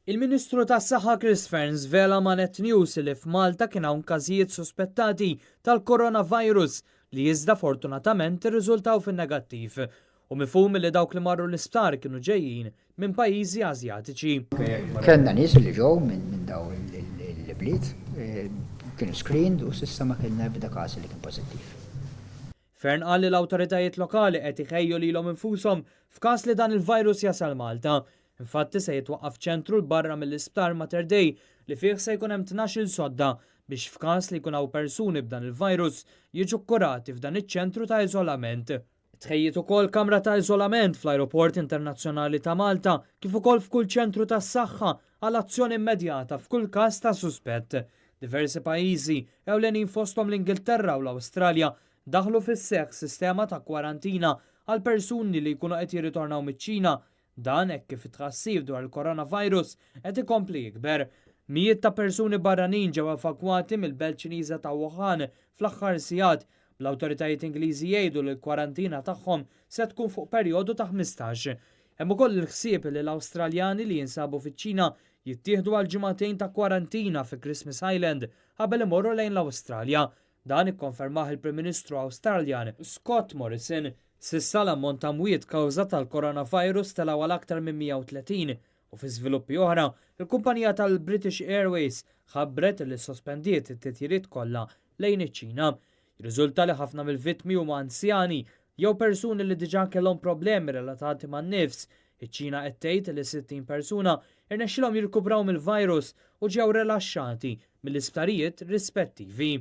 Il-Ministru tas-Saħħa Chris Fearne żvela ma' Net News li f'Malta kien hawn każijiet suspettati tal-Coronavirus li iżda fortunatament irriżultaw fin-negattiv u mifhum li dawk li marru l-isptar kienu ġejjin minn pajjiżi Asjatiċi. Kellna nies li ġew minn daw il-bliet, kienu screened u s'issa ma kellna ebda każ li kien pożittiv. Fearne qal li l-awtoritajiet lokali qed iħejju lilhom infushom f'każ li dan il-virus jasal Malta. Infatti se jitwaqqaf ċentru l-barra mill-isptar Mater Dei li fih se jkun hemm 12 sodda biex f'każ li jkun hawn persuni b'dan il-virus jiġu kkurati f'dan iċ-ċentru ta' iżolament. Tħejjit ukoll kamra ta' iżolament fl-Ajruport Internazzjonali ta' Malta kif ukoll f'kull ċentru tas-saħħa għal azzjoni immedjata f'kull każ ta' suspett. Diversi pajjiżi ewlenin fosthom l-Ingilterra u l-Awstralja daħlu fis-seħħ sistema ta' kwarantina għal persuni li jkunu qed jirritornaw miċ-Ċina. Dan hekk kif it-tħassib dwar il-Coronavirus qed ikompli jikber. Mijiet ta' persuni barranin ġew evakwati mill-belt Ċiniża ta' Wuhan fl-aħħar sigħat bl-awtoritajiet Ingliżi jgħidu li l-kwarantina tagħhom se tkun fuq perjodu ta' 15. Hemm ukoll il-ħsieb li l-Awstraljani li jinsabu fiċ-Ċina jittieħdu għal ġimagħtejn ta' kwarantina fi Christmas Island qabel imorru lejn l-Awstralja. Dan ikkonfermah il-Prim Ministru Awstraljan Scott Morrison. S'issa l-ammont ta' mwiet kawża tal-Coronavirus telgħu għal aktar minn 130 u fi żviluppi oħra, il-kumpanija tal-British Airways ħabbret li sospendiet it-titjiriet kollha lejn iċ-Ċina. Jirriżulta li ħafna mill-vittmi huma anzjani jew persuni li diġà kellhom problemi relatati man-nifs. Iċ-Ċina qed tgħid li 60 persuna irnexxilhom jirkupraw mill-virus u ġew rilaxxati mill-isptarijiet rispettivi.